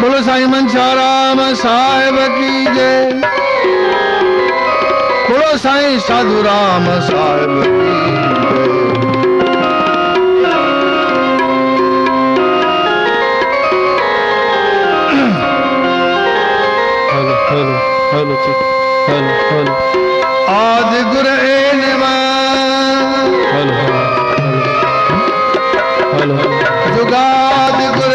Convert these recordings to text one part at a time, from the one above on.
बोलो साईं मनसाराम साहिब की जय। बोलो साईं साधु राम साहिब की आदि गुर जुगाद गुर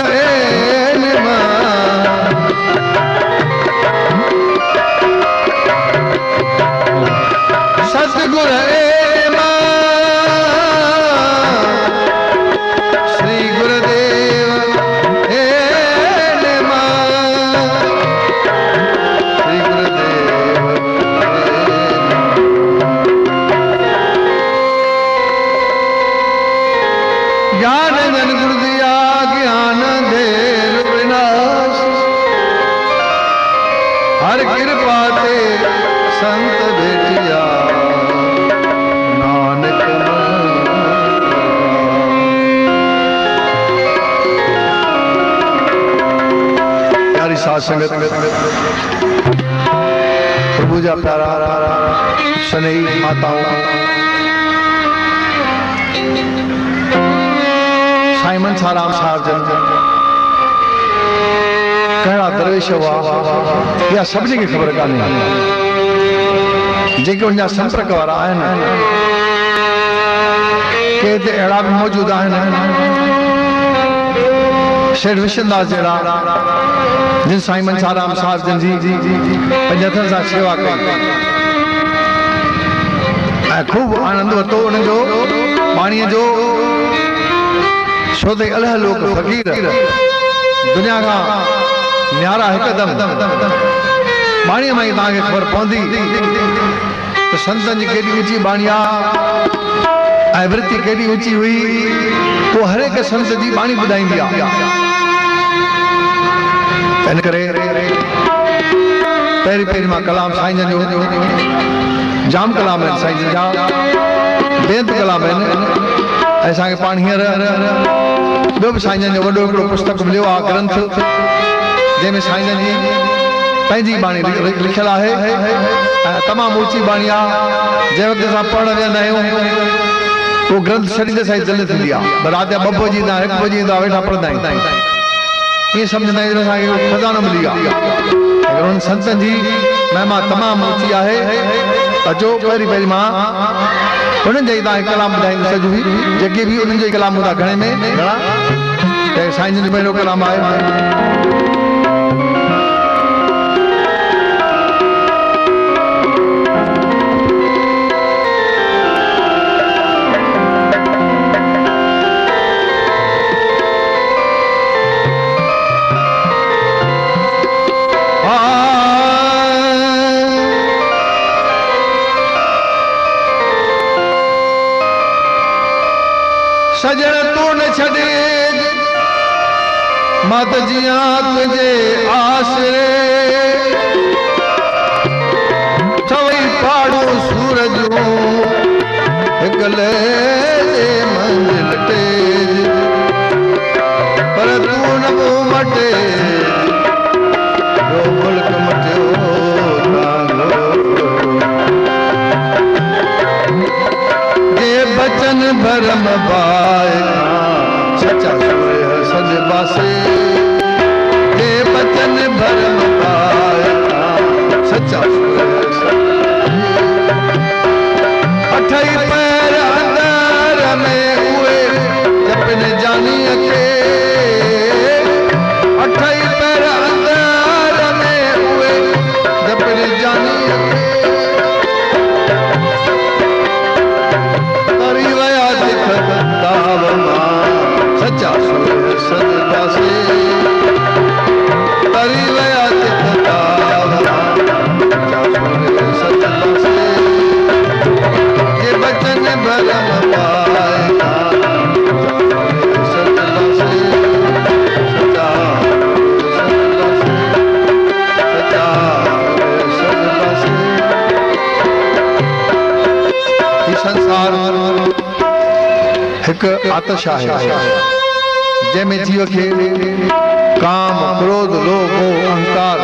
सतगुर श्री गुरुदेव श्री गुरुदेव ज्ञान जन गुरु दिया ज्ञान देर विनाश हर कृपा ते संत भेटिया नानक प्यारी साध संगत प्रभु जा प्यारा सनई माताओं साईं मनसाराम साहिब जन कहिड़ा दरवेश हुआ या सभिनी खे ख़बर कान्हे जेके उनजा संपर्क वारा आहिनि के हिते अहिड़ा बि मौजूद आहिनि शेठ विशनदास जहिड़ा जिन साईं मनसाराम साहिब जन जी पंहिंजे हथनि सां शेवा कई ऐं ख़ूब आनंद वरितो उन्हनि जो पाणीअ जो छो त अलाह लोक फ़क़ीर दुनिया खां न्यारा हिकदम बाणीअ मां ई तव्हांखे ख़बर पवंदी त संतनि जी केॾी ऊची बाणी आहे ऐं वृत्ति केॾी ऊची हुई पोइ हर हिक संत जी बाणी ॿुधाईंदी आहे। इन करे पहिरीं पहिरीं मां कलाम साईं जन जो जाम कलाम आहिनि साईं जन जा बेहद कलाम आहिनि ऐं असांखे पाण हींअर ॿियो बि साईं जन जो वॾो हिकिड़ो पुस्तक मिलियो आहे ग्रंथ जंहिंमें साईं जन जी पंहिंजी बाणी लिखियल आहे ऐं तमामु ऊची बाणी आहे। जंहिं वक़्तु असां पढ़णु वेहंदा आहियूं उहो ग्रंथ छॾींदे साईं दिलि थींदी आहे पर राति जा 2 बजे ईंदा 1 बजे ईंदा वेठा पढ़ंदा आहियूं ईअं सम्झंदा आहियूं असांखे खज़ानो मिली आहे। अगरि उन संतनि जी महिमा तमामु ऊची आहे अचो पहिरीं पहिरीं मां उन्हनि जा ई तव्हांखे कलाम ॿुधाईंदुसि अॼु बि जेके बि उन्हनि जो ई कलाम हूंदा घणे में घणा साईं जन जो पहिरियों कलाम आहे सजण तू न छॾे मात जिया तुझे आसरे ठवई पाड़ो सूरज हिकले मंजिल तेज पर तू न मटे जो मुल्क मटियो बचन भरम बाय सच्चा सूर्य सज बासे ये बचन भरम बाय सच्चा सूर्य अठई पैर अंदर में हुए जपन जानी के अठई पैर अंदर में हुए जपन जानी के सच्चा सूर्य सजदा से तरी वया चित्ता सच्चा सूर्य सजदा से ये बचन भरम पाएगा सच्चा सूर्य सजदा से सच्चा सजदा से इस संसार एक आतश है जैमें जीव के काम क्रोध लोभ अहंकार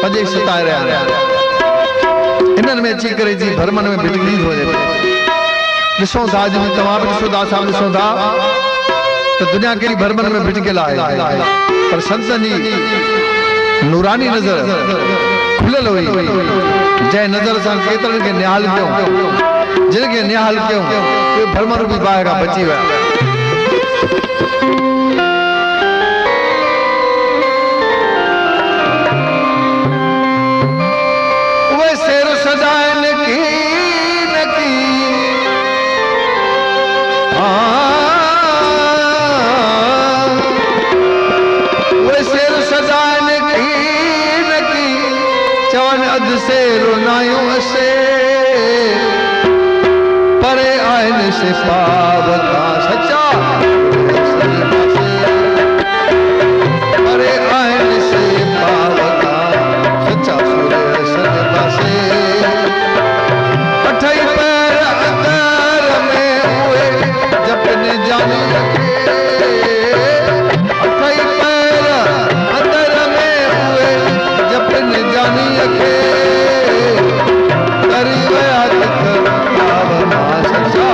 पंजे सताए रहा इन्हनि में अची करे जी भरमन में बिजली हो जाए ॾिसो था अॼु में तव्हां बि ॾिसो था असां बि ॾिसो था त दुनिया कहिड़ी भरमन में भिटकियल आहे पर संतनि जी नूरानी नज़र खुलियल हुई जंहिं नज़र सां केतिरनि खे निहाल कयूं जिन खे निहाल कयूं उहे भरमन बि बाहि खां बची विया उहे शेर सजाइनि की न की उहे शेर सजाइनि की न की चवनि अधु से रुनायूं असे परे आहिनि से पाव खां सचा परे आहिनि से पाव खां सचा सूर्य सॼे पासे अठई पैर अंदर में उहे जपनि जानी रखे अठई पैर अंदर में उहे जपनि जानी रखे तरी विया तिख पाव मां सचा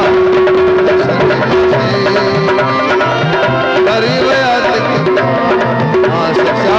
तरी विया तिख मां सचा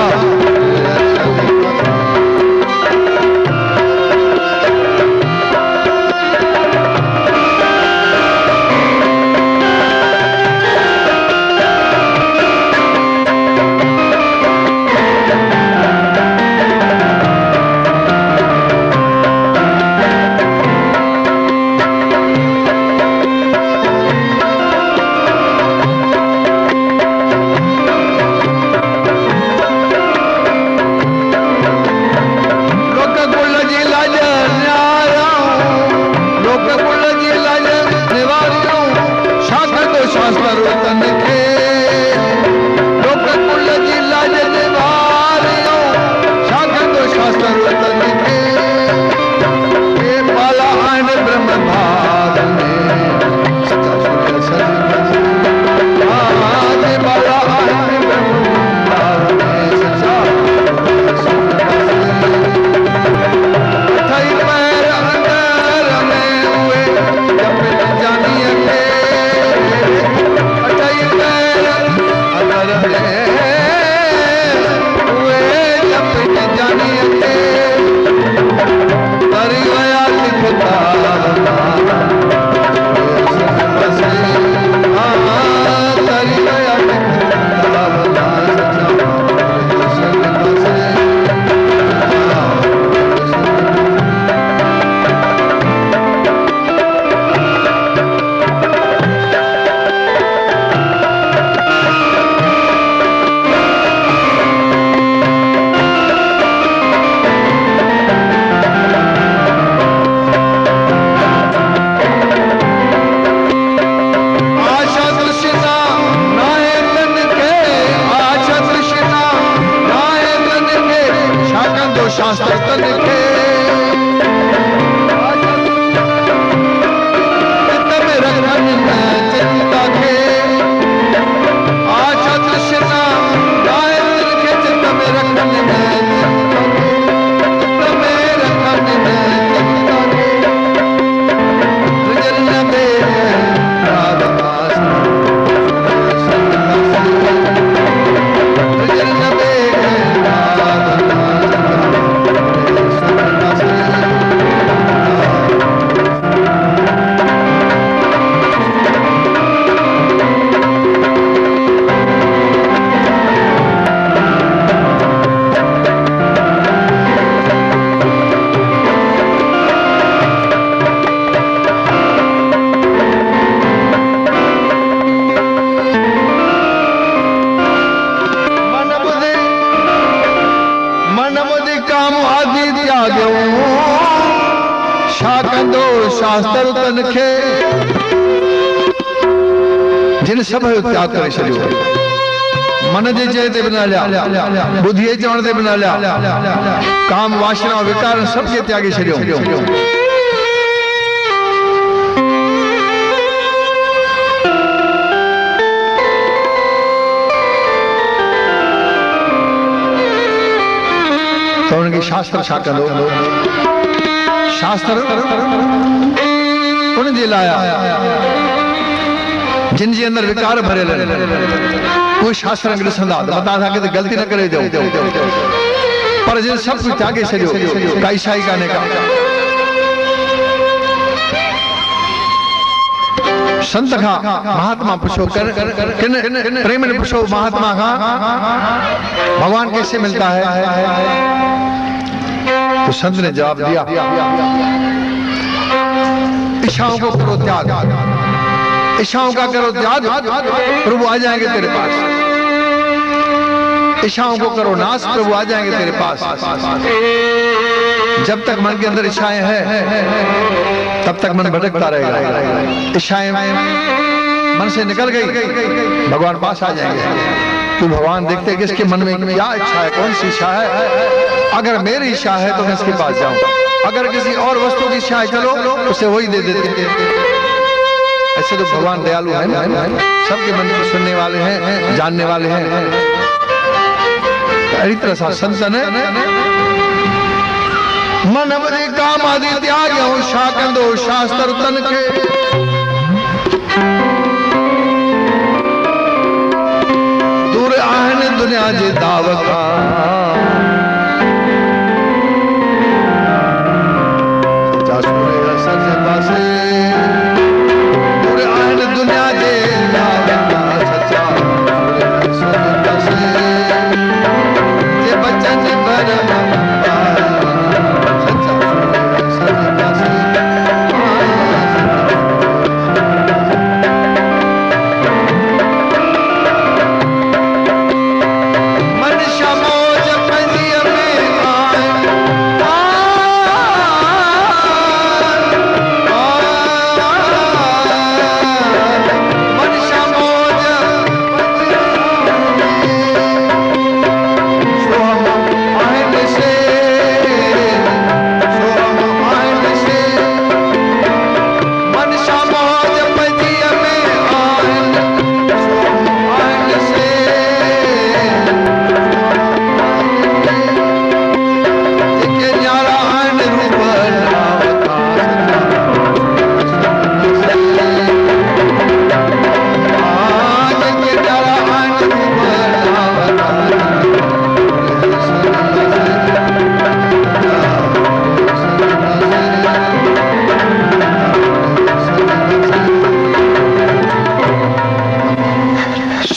शास्त्र तन खे जिन सब त्याग करे छॾियो मन जे चए ते बिना हलिया बुद्धि जे चवण ते बिना हलिया काम वासना विकार सब के त्यागे छॾियो तो उनके शास्त्र छा कंदो शास्त्र उन जे लाया जिन जे अंदर विकार भरियल वो शास्त्र के ॾिसंदा त मता था कि गलती न करे दो पर जिन सब कुछ त्यागे छॾियो काई शाई काने का संत का महात्मा पुछो किन प्रेम ने पुछो महात्मा का भगवान कैसे मिलता है तो संत ने जवाब दिया इच्छाओं को करो त्याग इच्छाओं का करो त्याग प्रभु आ जाएंगे तेरे पास इच्छाओं को करो नाश प्रभु आ जाएंगे तेरे पास जब तक मन के अंदर इच्छाएं हैं तब तक मन भटकता रहेगा इच्छाएं मन से निकल गई भगवान पास आ जाएंगे तो भगवान देखते हैं कि इसके मन में क्या इच्छा है कौन सी इच्छा है अगर मेरी इच्छा है तो मैं इसके पास जाऊं अगर किसी और वस्तु की इच्छा है चलो उसे वही दे देते ऐसे तो भगवान दयालु है सबके मन को सुनने वाले हैं जानने वाले हैं अड़ी तरह से संतन मन वरी काम आदि त्याग छा कंदो शास्त्र तन के दूर आहिनि दुनिया जे दाव खां सच्चा सूर्य सच पासे दूर आहिनि दुनिया जे दाव खां सच्चा सूर्य सच पासे जे बचन भरम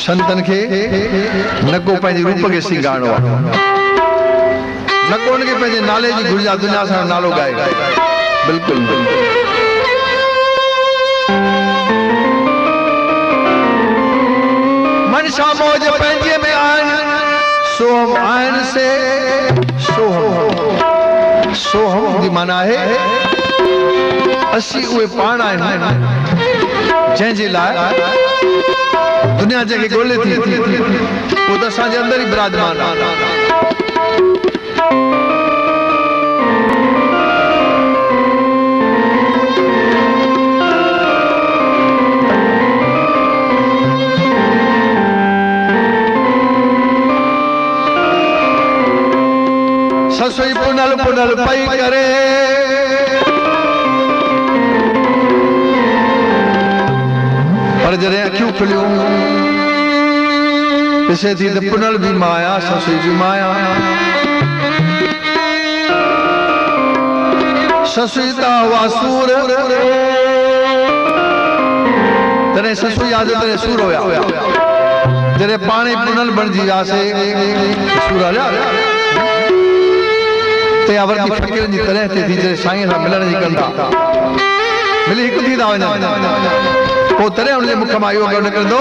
संतन के नको पंहिंजे रूप के सिंगारणो आहे नको उनके पंहिंजे नाले जी घुरिजा दुनिया सां नालो गाए बिल्कुल मन शा मौज पंहिंजे में आहिनि सोहम आहिनि से सोहम जी माना है असी उहे पाण आहिनि जंहिंजे लाइ दुनिया जगह गोले थी वो तो असांजे अंदर ही विराजमान ससुई पुनल पुनल पई करे पर जॾहिं अखियूं खुलियूं ॾिसे थी त पुनल भी माया ससुई भी माया ससुई ता वासूर तॾहिं ससुई आज तॾहिं सूर हुया जॾहिं पाणे पुनल बणिजी वियासीं सूर हलिया ते अवरती फ़क़ीरनि जी तरह ते थी जॾहिं साईं सां मिलण जी कंदा मिली हिकु थी था वञनि पोइ तॾहिं हुनजे मुख मां इहो निकिरंदो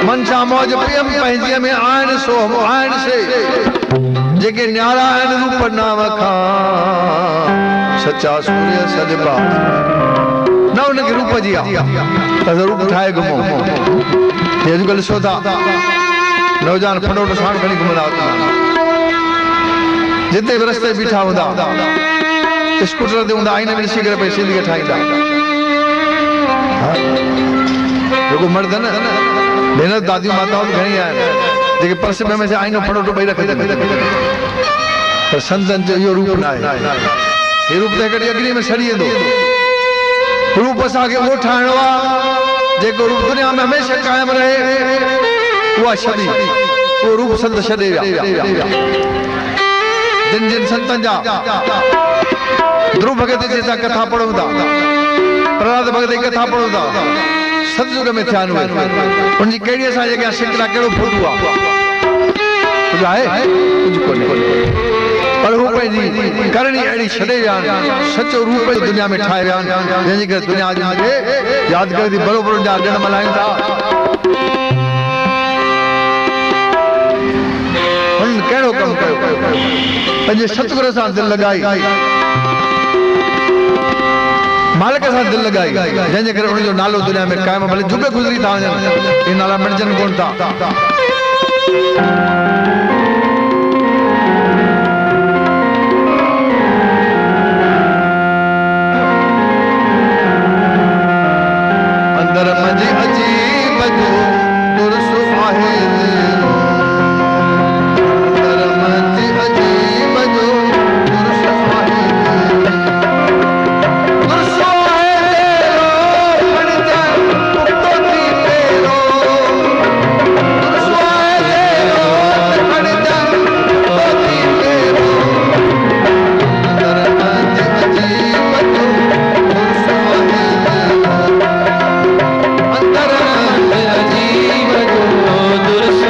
मन छा मौज पियम पंहिंजीअ में आहिनि सो आहिनि से जेके न्यारा आहिनि रूप नाम खां सच्चा सूर्य सजबा न उनखे रूप जी आहे त रूप ठाहे घुमो हे अॼुकल्ह ॾिसो था नौजवान फंडोट साण खणी घुमंदा जिते बि रस्ते बीठा हूंदा स्कूटर ते हूंदा आईने में ॾिसी करे भई सिंधीअ ठाहींदा जेको मर्द न भेनर दादियूं माताऊं घणी आहिनि जेके पर्स में से आईनो फड़ो तो भाई रख दे पर संतन जो यो रूप ना है ये रूप ते कड़ी अग्नि में सड़ी दो रूप असा के वो ठाणो आ जेको रूप दुनिया में हमेशा कायम रहे वो छड़ी वो रूप संत छड़े जिन जिन संतन जा ध्रुव भगत जैसा कथा पढ़ूंदा प्रहलाद भगत की कथा पढ़ूंदा सतयुग में थियान हुए उनजी केड़ी असा जगह शिकरा केड़ो फूट हुआ कुछ है कुछ कोने पर वो पंहिंजी करणी अहिड़ी छॾे विया सचो रूप दुनिया में ठाहे विया जंहिंजे करे दुनिया अॼु यादि करे थी बरोबरि जा ॾिण मल्हाइनि था हुननि कहिड़ो कमु कयो पंहिंजे सतगुर सां दिलि लॻाई मालिक सां दिलि लॻाई जंहिंजे करे उनजो नालो दुनिया में क़ाइमु भले जुग गुज़री था वञनि इहे नाला मिटजनि कोन था अंदर मंझि अजीब जो दुरुस आहे अंदर मंझि अजीब जो दुरुस आहे दुरुस आहे तेरो खण जा उतो थी तेरो दुरुस आहे तेरो खण जा उतो थी तेरो अंदर मंझि अजीब जो दुरुस आहे अंदर अजीब जो दुरुस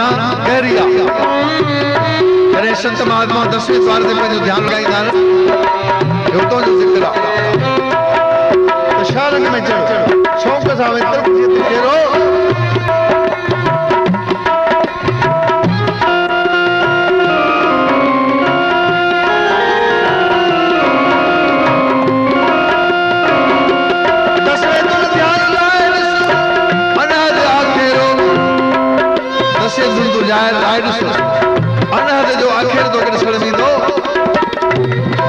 माना गहरी आहे। जॾहिं संत महात्मा 10वें द्वार ते पंहिंजो ध्यानु लॻाईंदा आहिनि हुतां जो ज़िक्र आहे त छा रंग में चढ़ो शौक़ सां वितर ते कहिड़ो अनहद जो आखिर तो ॾिसण में ईंदो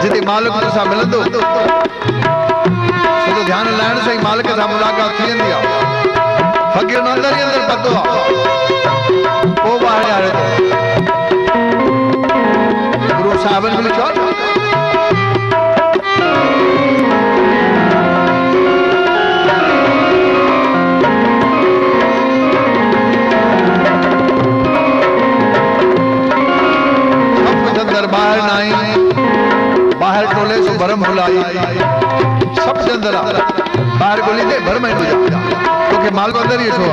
जिते मालिक सां मिलंदो सिधो ध्यानु लाइण सां ई मालिक सां मुलाक़ात थी वेंदी आहे। फ़क़ीर अंदर ई अंदर पतो आहे पोइ ॿाहिरि हारे थो गुरू साहिबनि खे चओ बाहर नाई बाहर टोले सो भरम भुलाई सब जे अंदर बाहर गोली दे भरम ही हो जा तो के माल को अंदर ही छो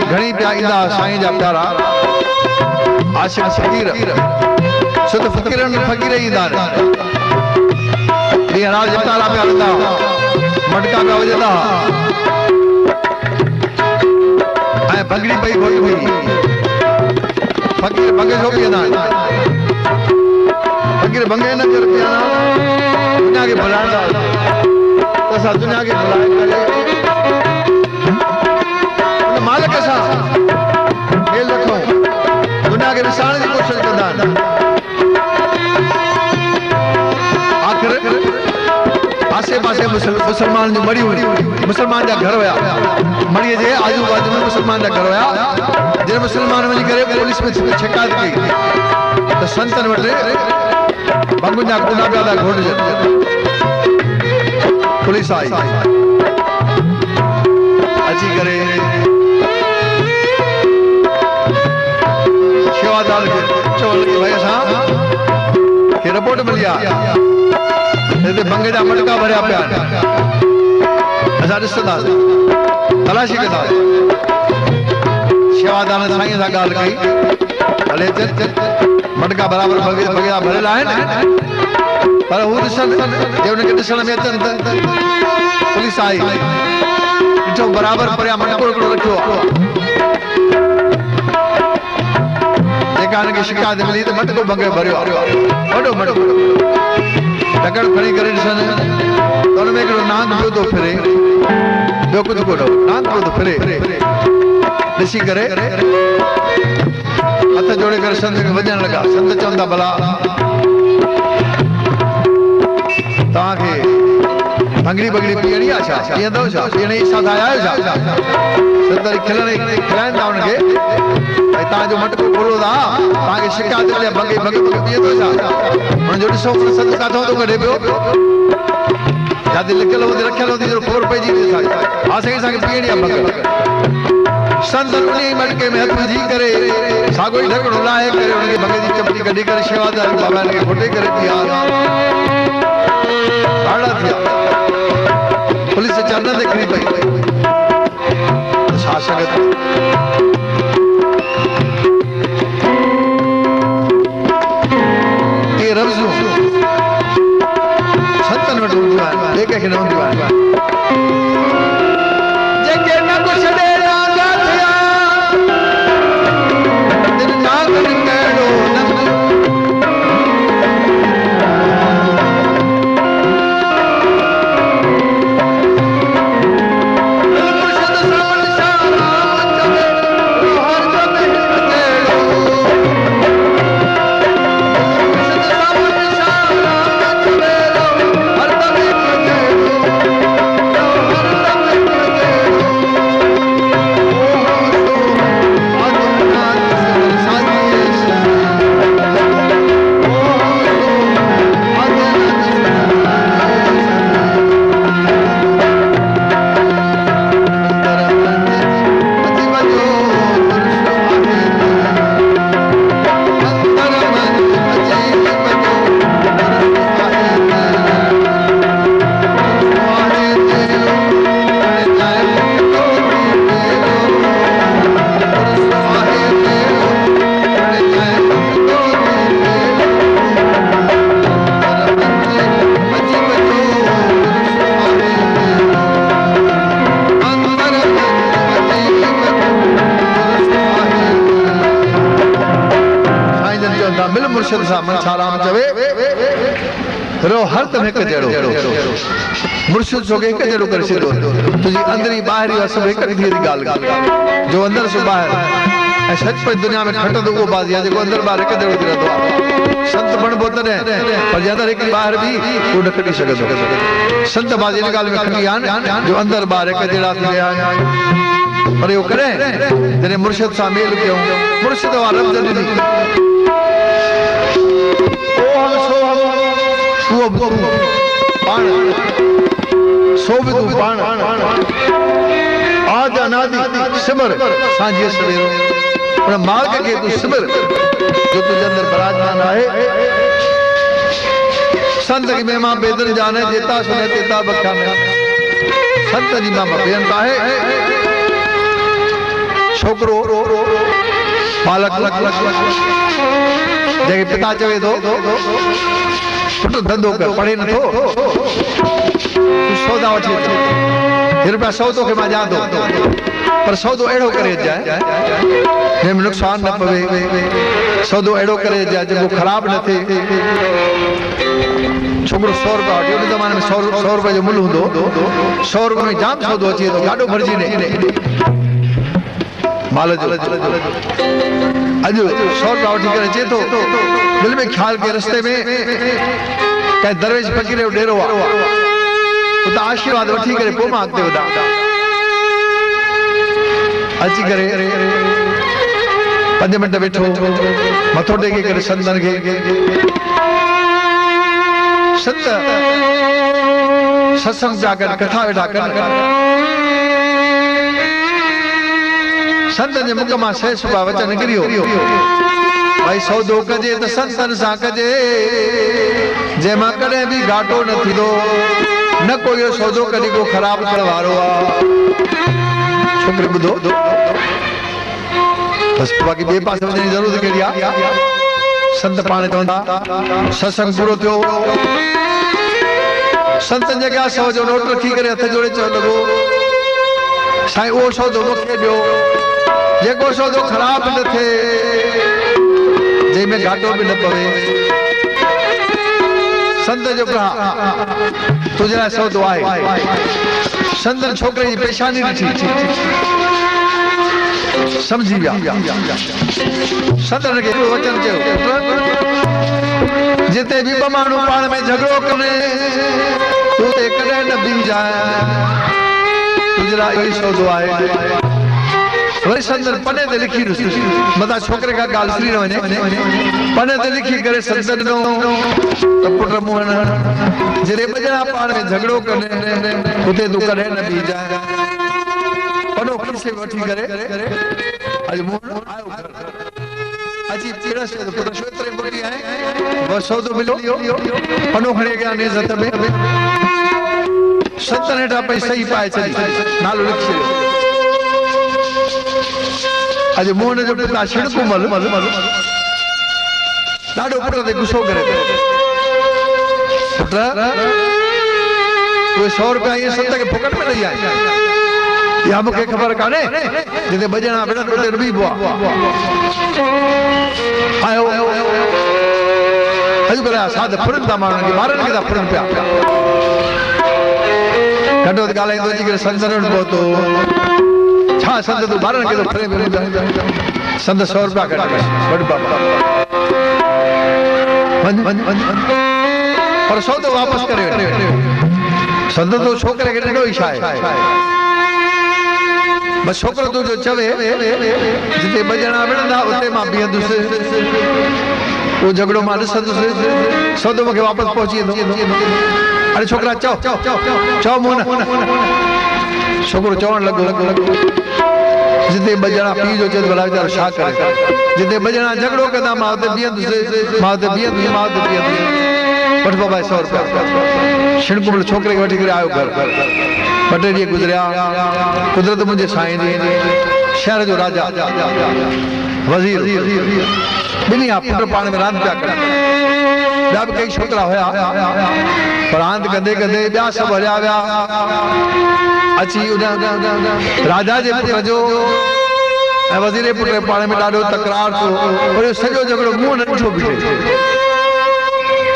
घणी प्या ईंदा साईं जा प्यारा आशिक फकीर सो तो फकीरन फकीर ईंदा ॾींहं राति जपतारा पिया हलंदा मटका पिया वॼंदा ऐं भंगड़ी पई घोट हुई फकीर भंग छो पीअंदा फकीर भंगे न कर पीअंदा दुनिया खे भुलाईंदा त असां दुनिया खे भुलाए करे मालिक सां मेल रखूं दुनिया खे विसारण जी कोशिशि कंदा आहिनि। आख़िर आसे पासे मुसलमान जी मड़ी हुई मुसलमान जा घर हुया मड़ीअ जे आजू बाजू में मुसलमान जा घर हुया जिन मुसलमान वञी करे पुलिस में शिकायत कई त संतनि वटि बंगुनि जा कुंडा पिया था घोटजनि। पुलिस आई अची करे शेवादार खे चवण लॻी भई असां खे रिपोर्ट मिली आहे हिते बंगे जा मटका भरिया पिया आहिनि असां ॾिसंदासीं तलाशी कंदासीं। शेवादार साईं सां ॻाल्हि कई हले मटका बराबरि बगेरा भरियल आहिनि पर हू ॾिसनि जे हुनखे ॾिसण में अचनि त पुलिस आई ॾिठो बराबरि परियां मटको हिकिड़ो रखियो आहे जेका हिनखे शिकायत मिली त मटको बंगे भरियो वॾो मटको ढकड़ खणी करे ॾिसनि त हुनमें हिकिड़ो नांग पियो थो फिरे ॿियो कुझु कोन्हे नांग पियो थो फिरे ॾिसी करे हथ जोड़े करे संत खे वॼण लॻा। संत चवंदा भला तव्हांखे भंगड़ी बगड़ी पीअणी आहे छा पीअंदव छा पीअण जी इच्छा सां आया आहियो छा संत खिलाइनि था हुनखे भई तव्हांजो मटको खोलो था तव्हांखे शिकायत मिले भंगे पीअंदो छा हुनजो ॾिसो संत किथां थो कढे पियो जिते लिखियल हूंदी रखियल हूंदी ख़बर पइजी वेंदी हा साईं असांखे पीअणी आहे भंग संत उन मटके में हथ विझी करे साॻियो ई ढकणो लाहे करे हुनखे भंगे जी चपटी कढी करे शेवादार बाबा हिनखे घोटे करे पिया ॾाढा थिया। पुलिस चरण ते खणी पई छा संगत ये रमज़ूं संतनि वटि हूंदियूं आहिनि ॿिए कंहिंखे न हूंदियूं आहिनि। मुर्शिद सा मनसाराम चवे रो हर तम एक जड़ो मुर्शिद सो के एक जड़ो कर सिदो तुझी अंदरी बाहरी सब एक थी गाल जो अंदर से बाहर सच पर दुनिया में खट दो वो बात या जो अंदर बाहर एक जड़ो रहतो संत बन बोतन है पर ज्यादा एक बाहर भी वो न कटी सकदो संत बाजी ने गाल में खटी आन जो अंदर बाहर एक जड़ा थी गया पर यो करे जने मुर्शिद सा मेल के मुर्शिद वाला रब जदी वो पाण सोबितु पाण आज अनादि सिमर सांझे सवेरो पर मार्ग के तू सिमर जो तुझे अंदर विराजमान है संत की महिमा बेदर जाने जेता सुने तेता बख्या में संत जी मां बेनता है छोकरो बालक जगह पिता चवे दो पुट धंधो कर पढ़े न थो सौदा वठी रुपया सौदो के मां जा दो पर सौदो एड़ो करे जाए जंहिंमें नुकसान न पवे सौदो एड़ो करे जाए जो खराब न थे छोकरो 100 रुपया वठी उन जमाने में 100 रुपये जो मूल्य हुंदो 100 रुपये में जाम सौदो अचे तो गाडो भरजी ने माल जो अज 100 रुपया वठी करे अचे तो दिल में ख्याल के रस्ते में कई दरवेश फकीर जो डेरो आहे उता आशीर्वाद वठी करे पोइ मां अॻिते वधा अची करे 5 मिंट वेठो मथो टेके करे संतन खे संत सत्संग पिया कनि कथा वेठा कनि संतन जे मुख मां सह सुबह वचन निकिरियो भाई सौदो कजे त संतन सां कजे जंहिंमां कॾहिं बि घाटो न थींदो न कोई सौदो कॾहिं को ख़राब करण वारो आहे छोकिरी ॿुधो बस बाक़ी ॿिए पासे वञण जी ज़रूरत कहिड़ी आहे संत पाण चवंदा सत्संग पूरो थियो संतन जे अॻियां 100 जो नोट रखी करे हथ जोड़े चवण लॻो साईं उहो सौदो मूंखे ॾियो जेको सौदो ख़राब न थिए जंहिंमें घाटो भी न पवे संत जो कहा तुझे लाइ सौदो आहे संतन छोकरे जी पेशानी ॾिठी समझी विया संतन खे वचन चयो जिते भी ॿ माण्हू पाण में झगड़ो कनि उते कॾहिं न बीहजाए तुझे लाइ इहो सौदो आहे वरी संतन पने ते लिखी मता छोकरे का गाल श्री न वने पने ते लिखी करे संतन नो पुट मोहन जरे बजड़ा पाण में झगड़ो कने उते तू कॾहिं न बीहजाए पनो खीसे वठी करे अज मोहन आयो घर अजी तेरा से पुट छोतरे मोटी आए वो सौदो मिलो पनो खणे गया ने जत में संतन हेठा पई सही पाए चली नालो लिखी अज मोहन जो पिता छिड़कुमल ॾाढो पुट ते गुस्सो करे पुट कोई 100 रुपया ये संत के फुकट में नहीं आए या मूंखे ख़बर काने जिते बजणा बिना उते रुबी बो आयो अॼु करे साध फुरन था माण्हुनि खे ॿारनि खे था फुरन पिया घटो ॻाल्हाईंदो अची करे संतन वटि पहुतो छा संत तूं ॿारनि खे थो फुरे संत 100 रुपया कढ वॾ बाबा पर सौदो वापस करे संत तो छोकरे खे ॾिनो ई छा आहे बस छोकरो तू जो चवे जिते बजणा विढ़ंदा उते मां बीहंदुसि वो झगड़ो मां ॾिसंदुसि सौदो मूंखे वापस पहुची वेंदो अरे छोकरा चओ मोहन छोकरो चवण लॻो जिते बजणा पीउ जो चए भला वीचारो छा करे जिते बजणा झगड़ो कंदा मां उते बीहंदुसि वठ बाबा 100 रुपया छिड़कुमल छोकरे खे वठी करे आयो घर 2 ॾींहं गुज़रिया कुदरत मुंहिंजे साईं जी शहर जो राजा वज़ीर ॿिन्ही पुट पाण में रांदि पिया कनि ॿिया बि कई छोकिरा हुया पर रांदि कंदे कंदे ॿिया सभु हलिया विया अची राजा जे पुट जो वज़ीर पुट पाण में ॾाढो तकरार थियो पर सॼो झगड़ो मुंहुं न ॾिठो बीठे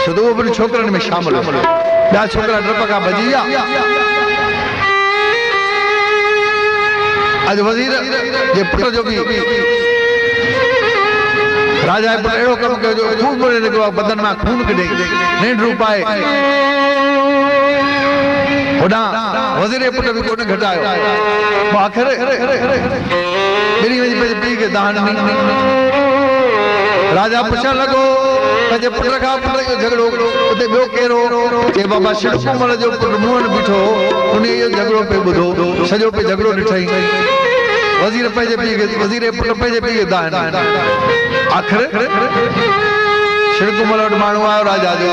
छो त उहो बि छोकिरनि में शामिल ॿिया छोकिरा डप खां भॼी विया अॼु वज़ीर जे पुट जो बि राजा पुट अहिड़ो कमु कयो जो खून भरे निकिरो बदन मां खून कढे निंड पाए होॾां वज़ीर पुट बि कोन घटायो आख़िर ॿिनी वञी पंहिंजे पीउ खे दान ॾिनी राजा पुछण लॻो पंहिंजे पुट खां पुट जो झगड़ो उते ॿियो केरु चए बाबा शिवकुमार जो पुट मुंहुं बीठो उन जो झगड़ो पे ॿुधो सॼो पे झगड़ो ॾिठई वज़ीर पंहिंजे पीउ खे वज़ीर पुट पंहिंजे पीउ खे दान आख़िर शिवकुमार वटि माण्हू आयो राजा जो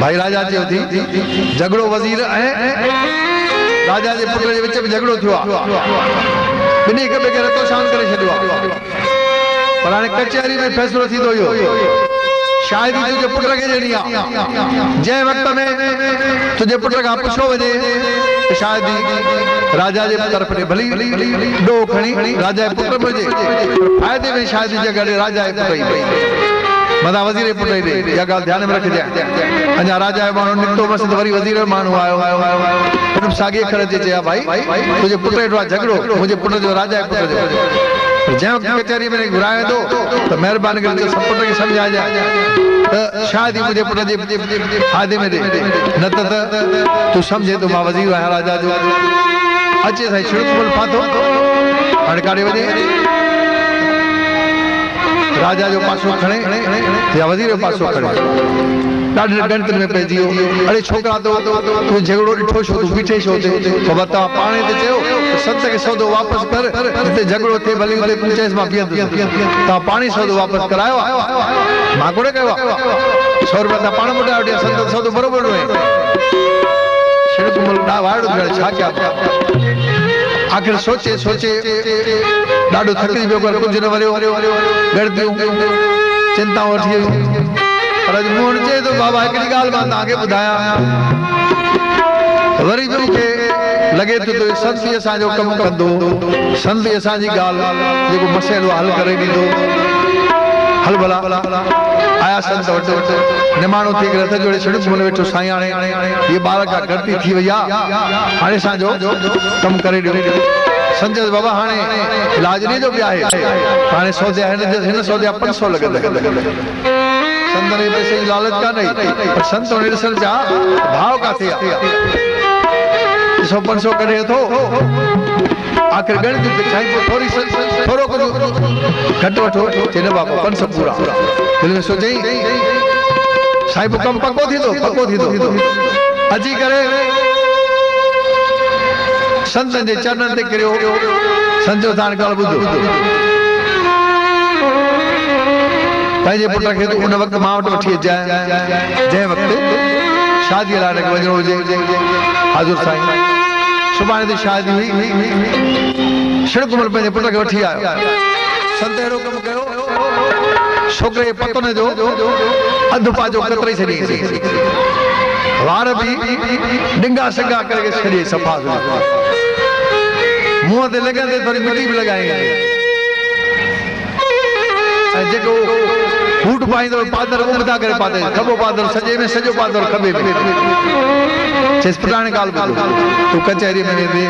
भाई राजा चयो थी झगड़ो वज़ीर ऐं राजा जे पुट जे विच में झगड़ो थियो आहे ॿिनी हिक ॿिए खे रतो शान करे छॾियो आहे पर हाणे कचहरी में फ़ैसिलो थींदो इहो शायदि तुंहिंजे पुट खे ॾियणी आहे जंहिं वक़्त में तुंहिंजे पुट खां पुछो वञे त शायदि राजा जे तरफ़ ॾे भली ॾोह खणी राजा जे पुट हुजे फ़ाइदे में शायदि जॻह ॾे राजा जे पुट ई पई मदा वज़ीर पुट ॾे इहा ॻाल्हि ध्यान में रखजांइ अञा राजा जो माण्हू निकितो मस त वरी वज़ीर जो माण्हू आयो साॻे अखर ते चया भाई तुंहिंजे पुट हेॾो आहे झगड़ो मुंहिंजे पुट जो राजा जे पुट जो जंहिं वक़्तु कचहरी में घुराए थो त महिरबानी करे पुट खे सम्झाइजांइ त शायदि मुंहिंजे पुट जे फ़ाइदे में ॾे न त तूं सम्झे थो मां वज़ीर आहियां राजा जो अचे साईं शिवकुमार फाथो हाणे काॾे वञे राजा जो पासो खणे या वज़ीर जो पासो खणे ॾाढे गणित में पइजी वियो अरे छोकिरा तूं झगड़ो ॾिठो छो तूं बीठे छो थिए ख़बर तव्हां पाणे ते चयो संत खे सौदो वापसि कर जिते झगड़ो थिए भली उते तूं चएसि मां बीहंदुसि तव्हां पाणी सौदो वापसि करायो आहे मां कोन्हे कयो आहे 100 रुपया तव्हां पाण मोटाए वठी संत सौदो बराबरि हुए शिवकुमार वाइड़ो छा कया आख़िर सोचे ॾाढो थकिजी पियो पर कुझु न वरियो गणतियूं चिंताऊं वठी वियूं पर अॼु मूं चए थो बाबा हिकिड़ी ॻाल्हि मां तव्हांखे ॿुधायां वरी बि मूंखे लॻे थो त संत ई असांजो कमु कंदो संत ई असांजी ॻाल्हि जेको मसइलो हल करे ॾींदो हल भला आया संत वटि निमाणो थी करे हथ जोड़े शिवकुमार वेठो साईं हाणे हीअ ॿार खां गलती थी वई आहे हाणे असांजो कमु करे ॾियो संजय बाबा हाणे इलाज नहीं जो भी आहे हाणे सौदे हिन सौदे 500 लॻंदा संत ने पैसे जी लालच का नहीं पर संत ने ॾिसण जा भाव काथे आहे 500 करे थो आख़िर गणित दिखाई थोड़ी थोड़ो कुछ घट वठो चए बाबा 500 पूरा दिल में सोचई साहिब कम पक्को थी दो अची करे संत जे चरणन ते किरियो संत जो ताण ॻाल्हि ॿुधो पंहिंजे पुट खे उन वक़्तु मां वटि वठी अचां जंहिं वक़्तु शादीअ लाइ वञिणो हुजे हाज़ुर साईं सुभाणे ते शादी हुई शिवकुमार पंहिंजे पुट खे वठी आयो संत अहिड़ो कमु कयो छोकिरे जे पतन जो अधु पाजो कतरे छॾी वार बि डिंगा सगा करे छॾे सफ़ा मुंहं ते लॻंदे थोरी मिटी बि लॻाई ऐं जेको बूट पाईंदो पादर उमदा करे पाते खॿो पादर सॼे में सॼो पादर खॿे में चेसि पुटाणे ॻाल्हि ॿुधो तूं कचहरी में वेंदे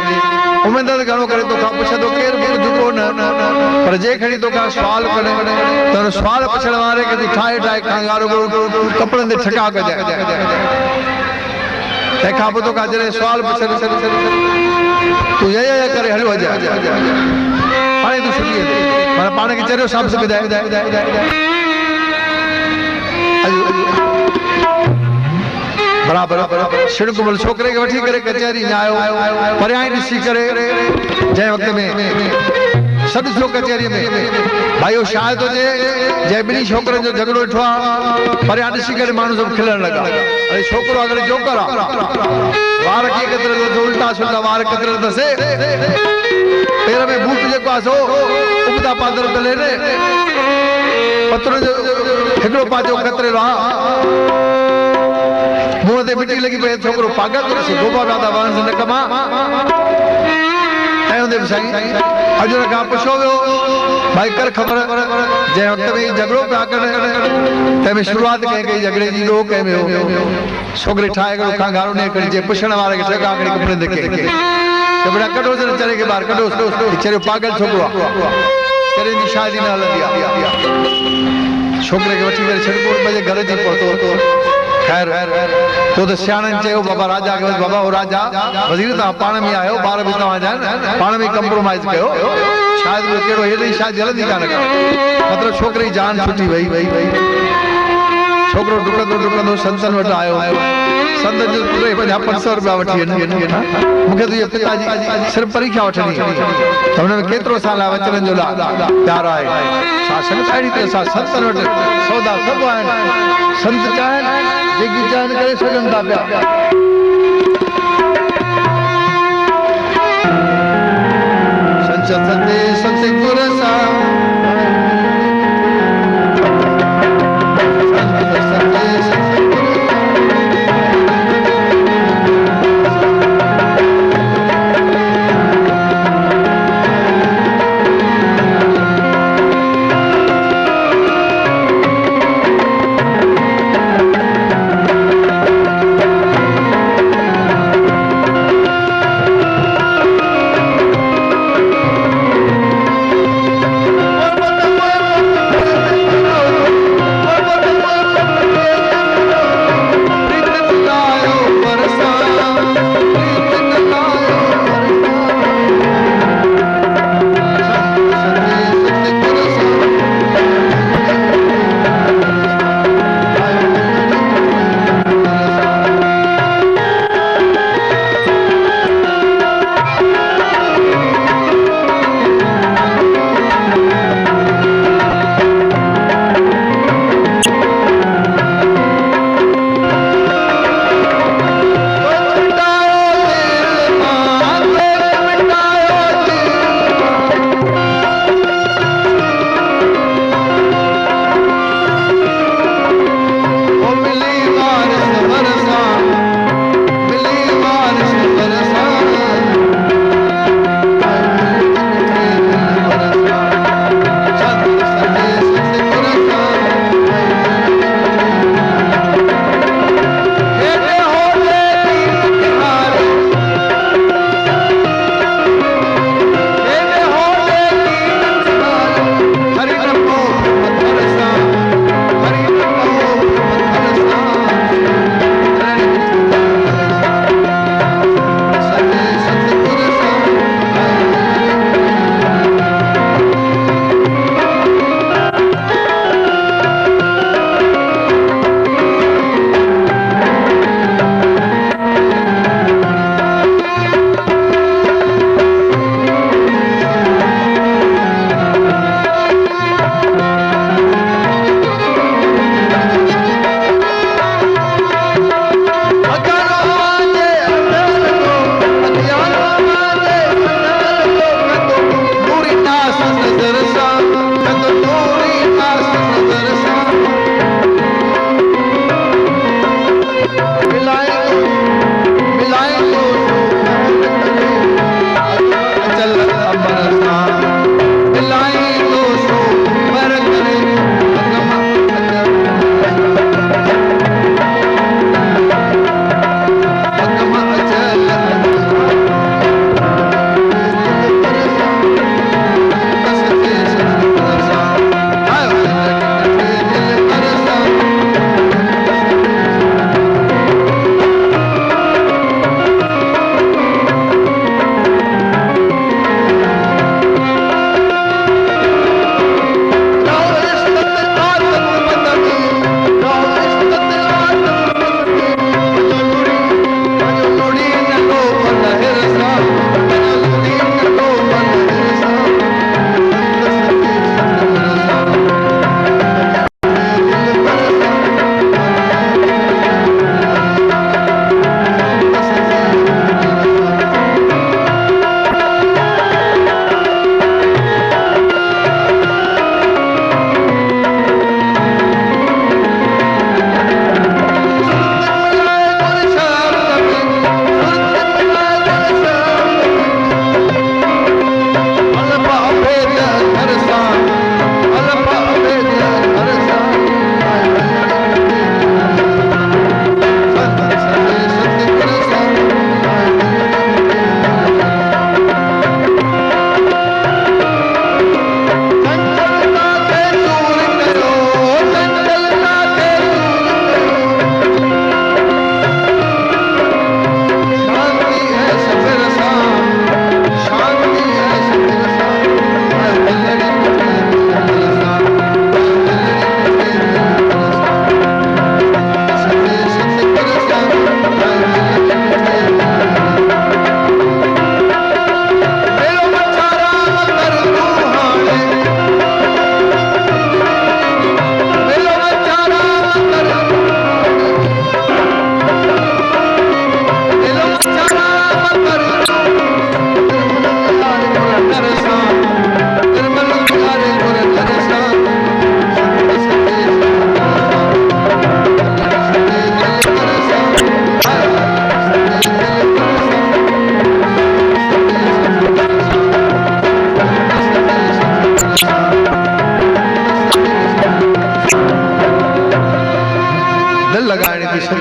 उमेद घणो करे तोखां पुछंदो केरु बि झुको न पर जे खणी तोखां सुवाल करे त हुन सुवाल पुछण वारे खे तूं ठाहे खंगारो कपिड़नि ते ठका कजांइ तंहिंखां पोइ तोखां जॾहिं सुवाल पुछंदो तूं ये करे हलियो अॼु हाणे तूं छुटी वेंदे पर पाण खे चरियो सां ॿुधाए बराबरि शिवकुमार छोकिरे खे वठी करे कचहरी में आयो परियां ॾिसी करे जंहिं वक़्त में सॾु थियो कचहरीअ में भाई उहो शायदि हुजे जंहिं ॿिनी छोकिरनि जो झगड़ो ॾिठो आहे परियां ॾिसी करे माण्हू सभु खिलण लॻा अरे छोकिरो अगरि जोकर आहे वार कीअं कतरे थो उल्टा सुल्टा वार कतरे अथसि पेर में बूट जेको आहे सो उबदा पादर तले पतरो जो हिकिड़ो पाजो कतरेलो आहे मुंहं ते मिटी लॻी पई छोकिरो पागल गोबा दादा वण न कमा ऐं हुंदे बि साईं अॼु हुन खां पुछो वियो भाई कर ख़बर जंहिं वक़्त में झगड़ो पिया कनि तंहिंमें शुरूआत कई झगड़े जी ॾोह कंहिंमें हो छोकिरे ठाहे करे खां गारो ॾे करे जे पुछण वारे खे टका करे कपिड़े ते के बेटा कढोस चरे खे ॿाहिरि कढोस चरियो पागल छोकिरो आहे चरे जी शादी न हलंदी आहे छोकिरे खे वठी करे छॾियो पंहिंजे घर जी पहुतो खैर तो त सियाणनि चयो बाबा राजा खे बाबा हो राजा वज़ीर तव्हां पाण में आहियो ॿार बि तव्हांजा आहिनि पाण में कंप्रोमाइज़ कयो शायदि उहो कहिड़ो हेॾी शादी हलंदी कान मतिलबु छोकिरे जी जान छुटी वई छोकिरो डुकंदो संतनि वटि आयो संत जो पुट 500 रुपया वठी मूंखे तुंहिंजे पिताजी सिर्फ़ु परीक्षा वठणी त हुन में केतिरो साल आहे वचननि जो प्यार आहे अहिड़ी तरह सां संतनि वटि सौदा सभु आहिनि संत चाहिनि जेकी चाहिनि करे सघनि था पिया सते सतगुर सां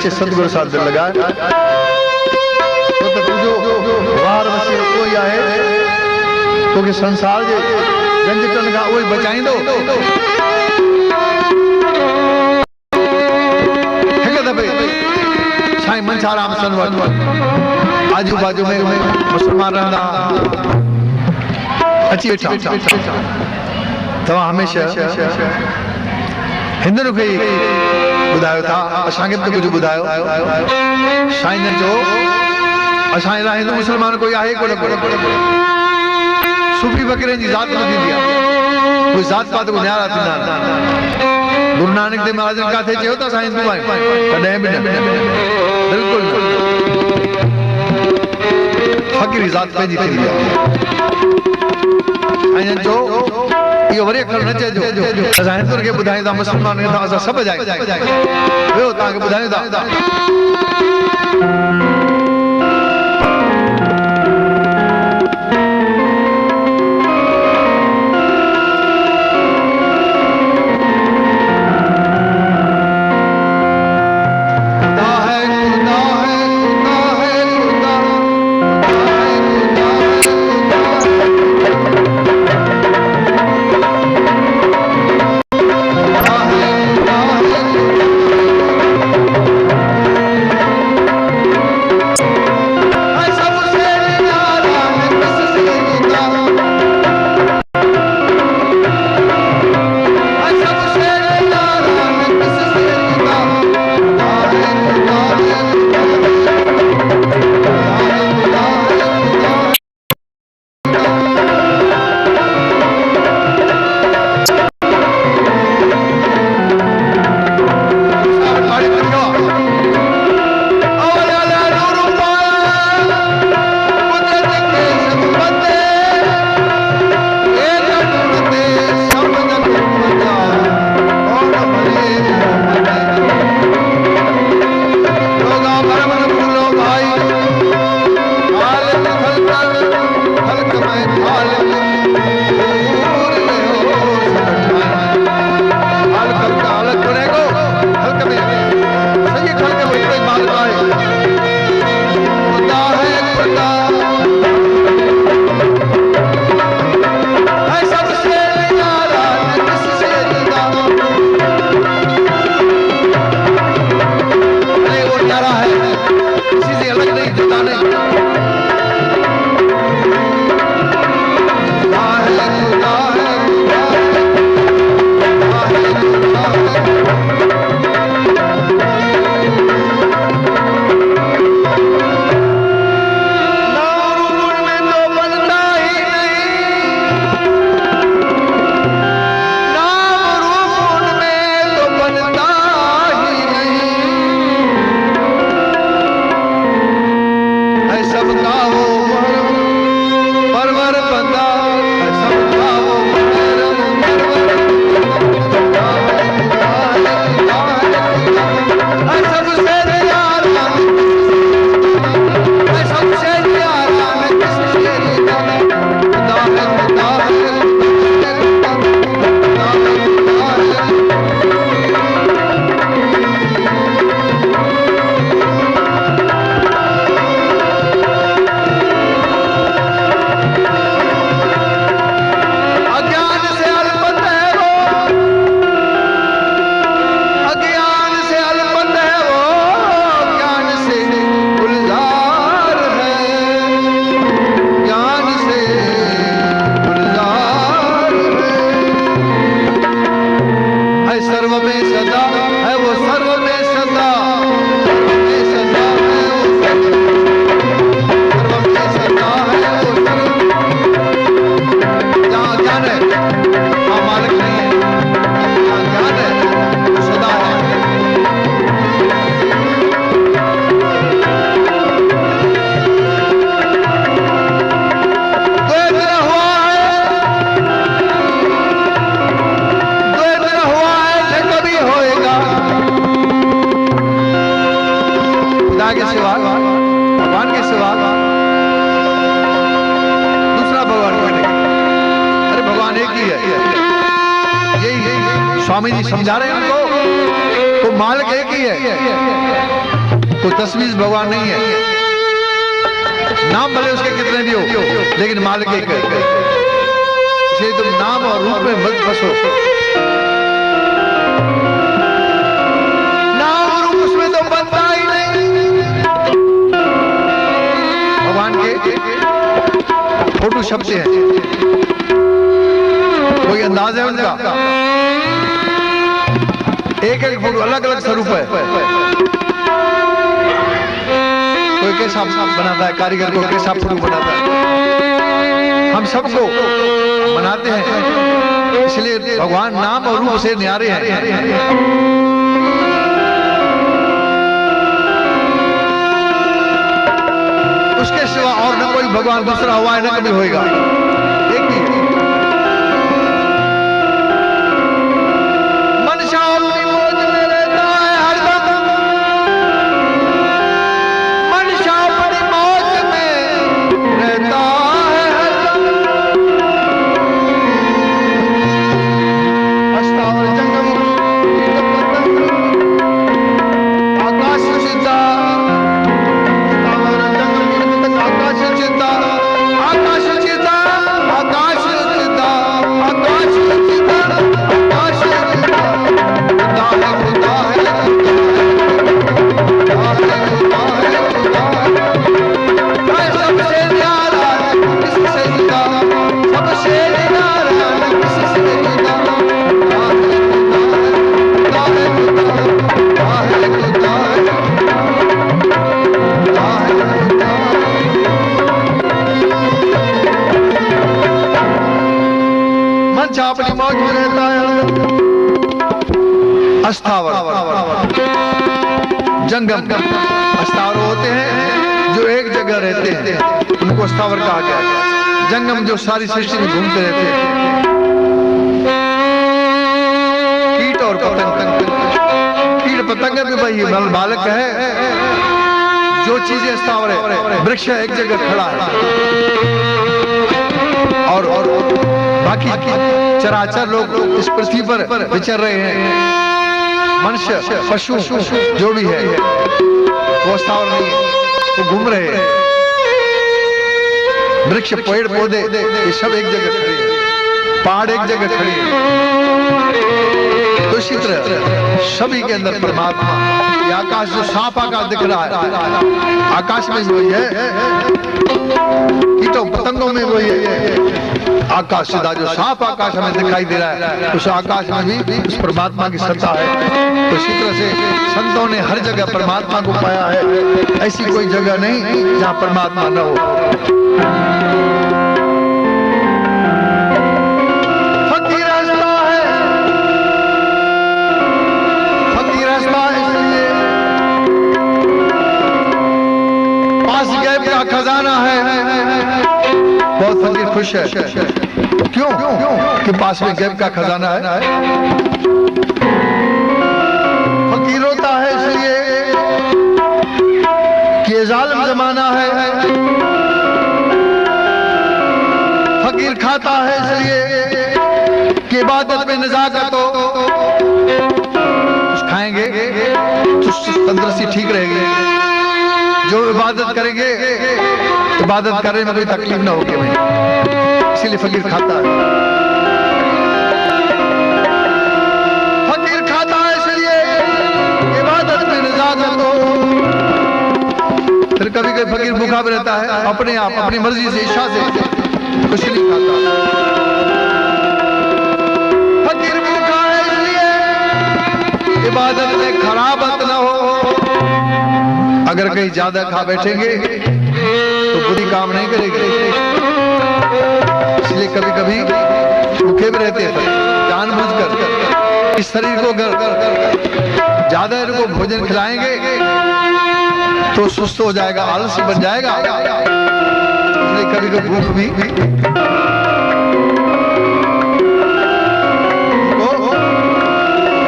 सच्चे सतगुरु साथ दिल लगाए तो तुझो वार वसील कोई आए तो के संसार जे झंझटन का वही बचाईंदो एक दफे साईं मंछाराम सन वट आजू बाजू में मुसलमान रहंदा अची वेठा तव्हां हमेशा हिंदुनि खे ॿुधायो था असांखे बि कुझु ॿुधायो साईं जो असांजे लाइ हिंदू मुस्लमान कोई आहे कोन सूफ़ी फ़क़ीरनि जी ज़ात न थींदी आहे कोई ज़ात पात को न्यारा थींदा आहिनि गुरु नानक देव महाराज किथे चयो त असां हिंदू आहियूं कॾहिं बि न बिल्कुलु न फ़क़ीर ज़ात पंहिंजी थींदी आहे साईं जो इहो वरी अखर न चइजो असां हिंदुनि खे ॿुधायूं था मुस्लमान खे असां सभु ॿुधायूं ॿियो तव्हांखे ॿुधायूं था स्वामी जी समझा रहे हैं उनको वो मालिक एक ही है, कोई 10-20 भगवान नहीं है। नाम भले उसके कितने भी हो, लेकिन मालिक एक है। इसलिए तुम नाम और रूप में मत फंसो। नाम और रूप उसमें तो बनता ही नहीं। भगवान के फोटो शब्द हैं, कोई अंदाज है उनका। एक एक फोटो अलग अलग स्वरूप है। कोई कैसा बनाता है, कारीगर को कैसा फोटो बनाता है, हम सबको बनाते हैं। इसलिए भगवान नाम और रूप से न्यारे हैं। उसके सिवा और न कोई भगवान दूसरा हुआ है, न कभी होएगा, एक ही है। अपनी मौज में रहता है। अस्थावर जंगम, अस्थावर होते हैं जो एक जगह रहते हैं, उनको अस्थावर कहा गया। जंगम जो सारी सृष्टि में घूमते रहते हैं। कीट और पतंग, कीट पतंग भी भाई बालक है। जो चीजें अस्थावर है, वृक्ष एक जगह खड़ा है और बाकी चराचर लोग इस पृथ्वी पर विचर रहे हैं। मनुष्य, पशु जो भी है वो अस्थावर नहीं है, वो घूम रहे हैं। वृक्ष, पेड़ पौधे ये सब एक जगह खड़े हैं, पहाड़ एक जगह खड़े हैं। तो इसी तरह सभी के अंदर परमात्मा। ये आकाश जो साफ आकाश दिख रहा है, आकाश में वही है, कीटों पतंगों में वही है। आकाश सीधा जो साफ आकाश हमें दिखाई दे रहा है, उस आकाश में भी उस परमात्मा की सत्ता है। तो इसी तरह से संतों ने हर जगह परमात्मा को पाया है। ऐसी कोई जगह नहीं जहां परमात्मा न हो। फकीर हंसता है, फकीर हंसता है इसलिए पास गैब का खजाना है। बहुत फकीर खुश है। क्यों? कि पास में गैब का खजाना है। फकीर होता है इसलिए कि जालिम जमाना है। फकीर खाता है इसलिए कि इबादत में नजाकत हो। कुछ खाएंगे तो तंदुरुस्ती ठीक रहेगी। जो इबादत करेंगे, इबादत करने में कोई तकलीफ ना होगी भाई, इसीलिए फकीर खाता है। फकीर खाता है इसलिए इबादत में नजाकत हो। फिर कभी कभी फकीर भूखा भी रहता है, अपने आप अपनी मर्जी से, इच्छा से कुछ नहीं खाता। फकीर भूखा है इसलिए इबादत में खराबत ना हो। अगर कहीं ज्यादा खा बैठेंगे तो बुरी काम नहीं करेगी। इसलिए कभी कभी भूखे भी रहते हैं जानबूझकर। इस शरीर को अगर ज्यादा इनको भोजन खिलाएंगे तो सुस्त हो जाएगा, आलसी बन जाएगा। इसलिए कभी कभी भूख भी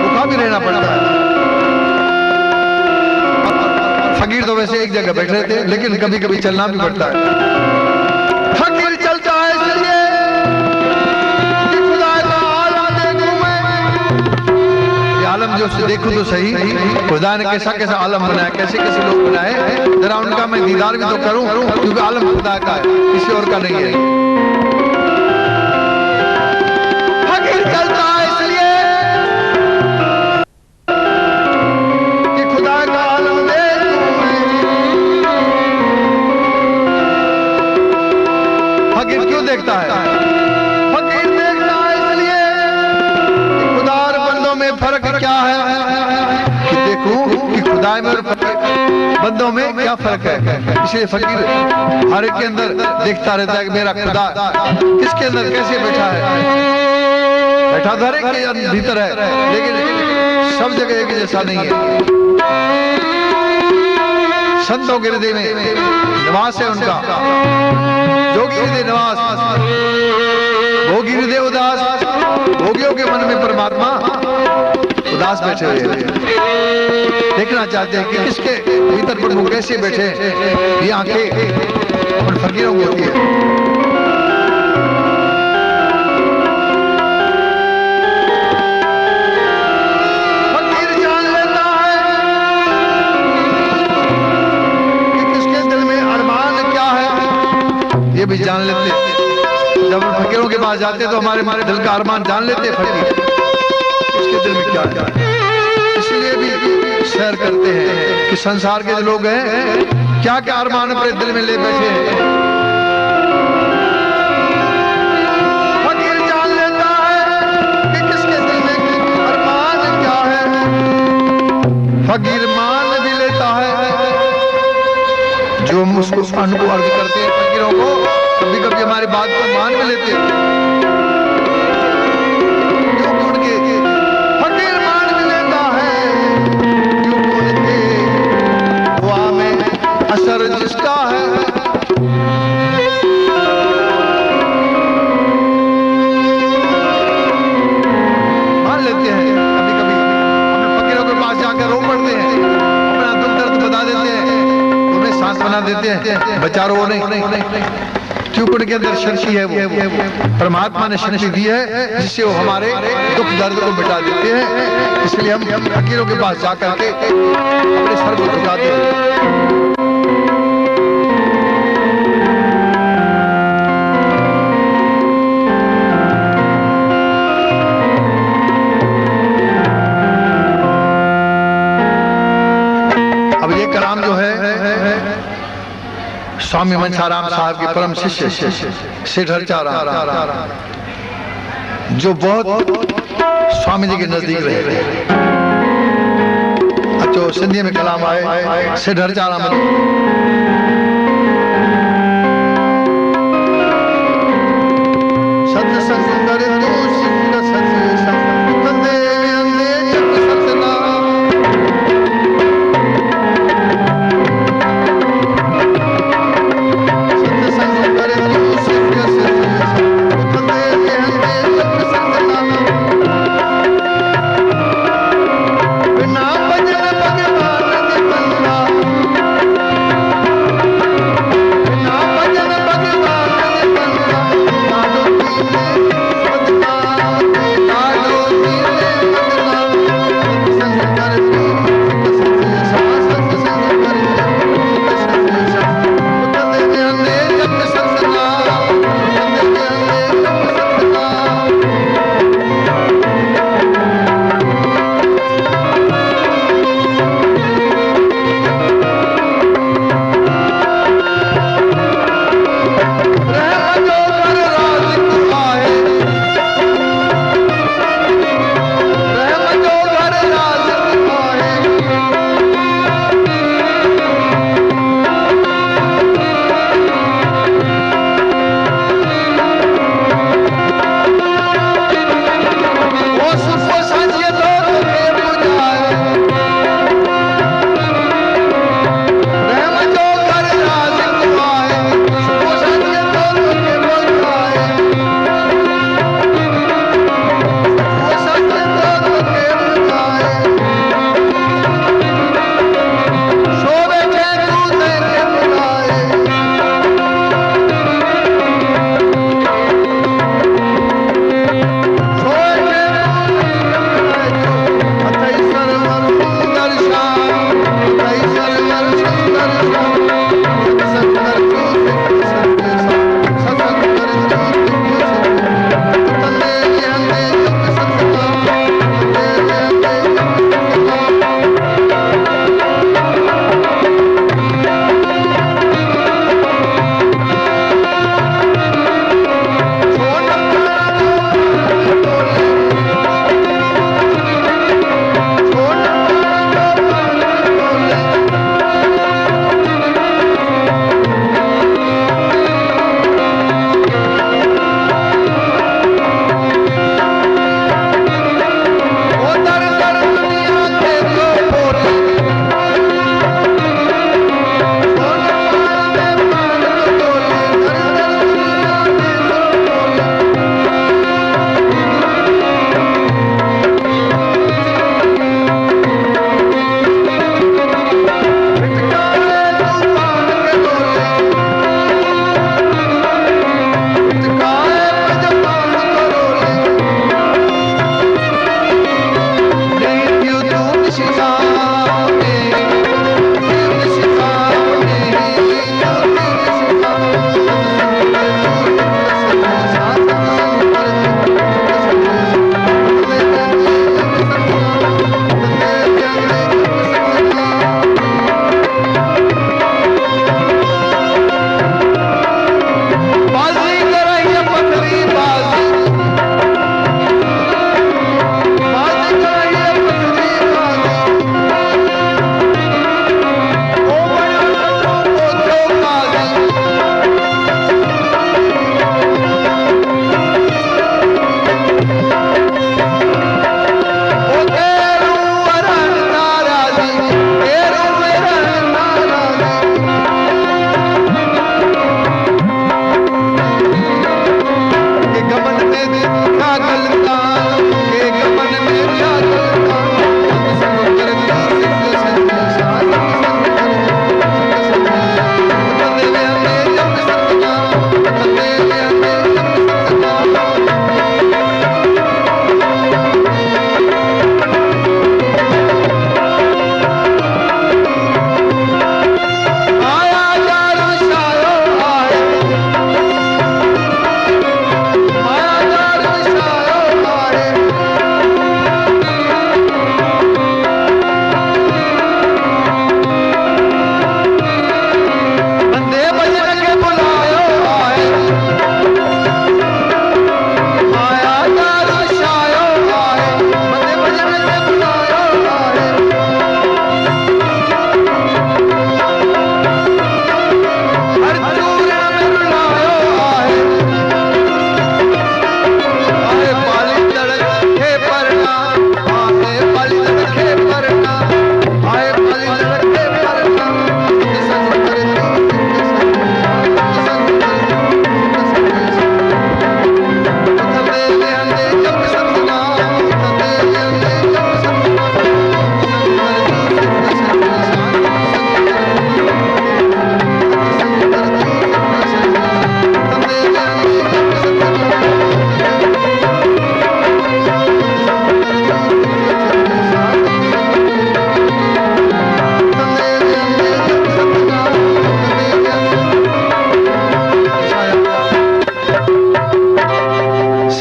भूखा भी रहना पड़ता है। फकीर तो वैसे एक जगह बैठ रहे थे, लेकिन कभी कभी चलना भी पड़ता है। फकीर चलता है इसलिए कि खुदा का आलम देखूं मैं। ये आलम आलम जो देखूं तो सही, खुदा ने कैसा कैसा आलम बनाया, कैसे कैसे लोग बनाए, जरा उनका मैं दीदार भी तो करूं, क्योंकि आलम खुदा का है, किसी और का नहीं है। फकीर चलता है इसलिए कि खुदा का आलम फकीर क्यों देखता है? फकीर देखता है इसलिए कि खुदा और बंदों में फर्क क्या है, कि देखूं कि खुदा में और बंदों में क्या फर्क है। इसलिए फकीर हर एक के अंदर देखता रहता है कि मेरा खुदा किसके अंदर कैसे बैठा है। बैठा तो हर एक के भीतर है, लेकिन सब जगह एक जैसा नहीं है। संतों के हृदय में निवास है उनका, जोगी हृदय निवास, भोगी हृदय उदास, भोगियों के मन में परमात्मा उदास बैठे हुए हैं। देखना चाहते हैं कि किसके भीतर प्रभु कैसे बैठे। ये आंखें उन फकीरों की होती है। फकीर जान लेता है कि किसके दिल में अरमान क्या है, ये भी जान लेते हैं। जब हम फकीरों के पास जाते तो हमारे दिल का अरमान जान लेते हैं फकीर, इसके दिल में क्या है। इसलिए भी सैर करते हैं कि संसार के जो लोग हैं क्या क्या अरमान अपने दिल में ले बैठे हैं। फकीर जान लेता है कि किसके दिल में अरमान क्या है। फकीर मान भी लेता है जो हम उसको उनको अर्ज करते हैं फकीरों को, कभी कभी हमारी बात को मान भी लेते हैं। असर जिसका है मान लेते हैं। कभी कभी हम फकीरों के पास जाकर रो पड़ते हैं, अपना दुख दर्द बता देते हैं, उन्हें सांत्वना देते हैं, बचा रो नहीं, क्योंकि उनके अंदर शक्ति है, वो परमात्मा ने शक्ति दी है जिससे वो हमारे दुख दर्द को मिटा देते हैं। इसलिए हम फकीरों के पास जाकर के अपने सर को झुकाते हैं। स्वामी मंसाराम साहब के परम शिष्य सिद्धर्चा राम, जो बहुत स्वामी जी के नजदीक रहे। अच्छो सिंधी में कलाम आए सिद्धर्चा राम। सत्संग करे तो सिंह सत्संग कंदे अंदे जग सतना।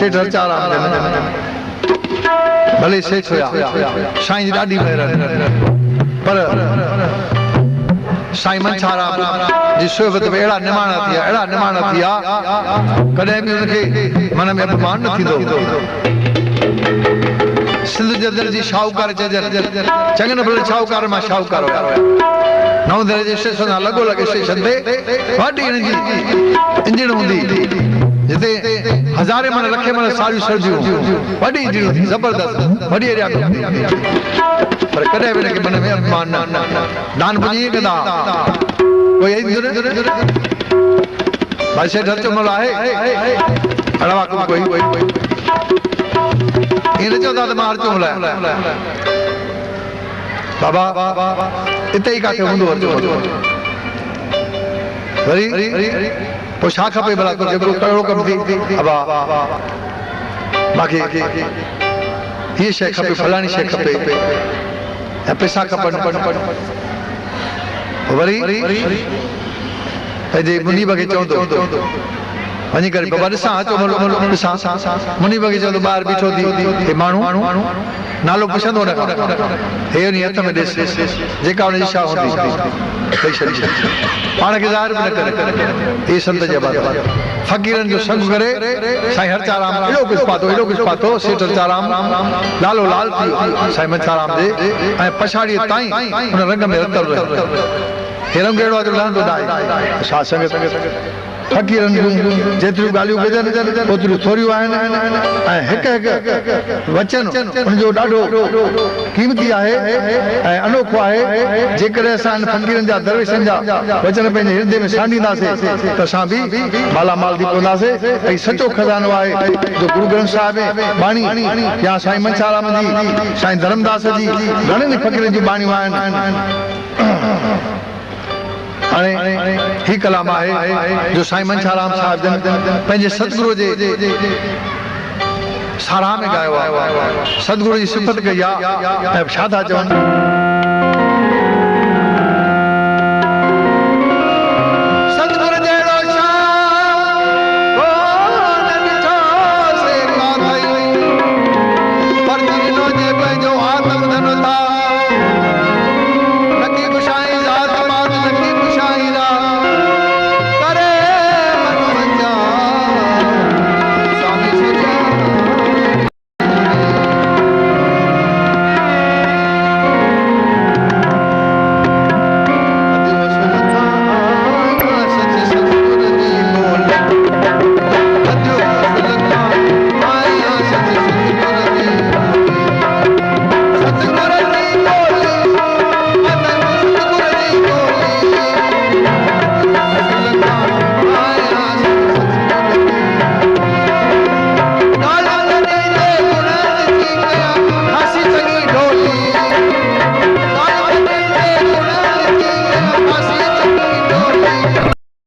सेठ हरचाराम भले सेठ हुया साईं जी ॾाढी महिरबानी पर साईं मंछाराम जी सोबत में अहिड़ा निमाणा थिया कॾहिं बि उनखे मन में अपमान न थींदो सिंध जदर जी शाहूकार चङनि भले शाहूकार मां शाहूकार हुया नव दर्जे स्टेशन खां लॻो लॻे स्टेशन ते वॾी हिनजी इंजण हूंदी जिते हज़ारे मन लखे मन सारियूं सर्दियूं वॾी इंजण हूंदी ज़बरदस्त वॾी एरिया पर कॾहिं बि हिनखे मन में अपमान न दान पुञी कंदा कोई भाई सेठ हरचमल आहे अड़वा कोई इन चवंदा त मां हरचमल आहियां बाबा इते ई काथे हूंदो वरी पोइ छा खपे भला तो जेको कहिड़ो कमु थी अबा मूंखे हीअ शइ खपे फलाणी शइ खपे ऐं पैसा खपनि वरी पंहिंजे मुनीब खे चवंदो वञी करे बाबा ॾिसां अचो ॾिसां मुनीब खे चवंदो ॿाहिरि बीठो थी हे माण्हू नालो पुछंदो न हे उन हथ में ॾिस जेका हुनजी छा हूंदी ॾेई छॾी पाण खे ज़ाहिर बि न करे इहे संत जा बात फ़क़ीरनि जो संग करे साईं हरचाराम एॾो कुझु पातो सेठ हरचाराम लालो लाल थी वियो साईं मंछाराम जे ऐं पछाड़ीअ ताईं हुन रंग में रतल रहियो हे रंग अहिड़ो आहे जो लहंदो न आहे छा संगत फ़क़ीरनि जूं जेतिरियूं ॻाल्हियूं ॿुधनि ओतिरियूं थोरियूं आहिनि ऐं हिकु वचन उनजो ॾाढो क़ीमती आहे ऐं अनोखो आहे जेकॾहिं असां हिन फ़क़ीरनि जा दरवेशनि जा वचन पंहिंजे हृदय में सांडींदासीं त असां बि मालामाल थी पवंदासीं ऐं सचो खज़ानो आहे जो गुरु ग्रंथ साहिब में बाणी या साईं मंछाराम जी साईं धर्मदास जी घणनि फ़क़ीरनि जूं बाणियूं आहिनि हाणे ही कलाम आहे जो साईं मंछाराम साहिब जन पंहिंजे सतगुरु जे साराह में ॻायो आहे सतगुरु जी सिफ़त कई आहे ऐं छा था चवनि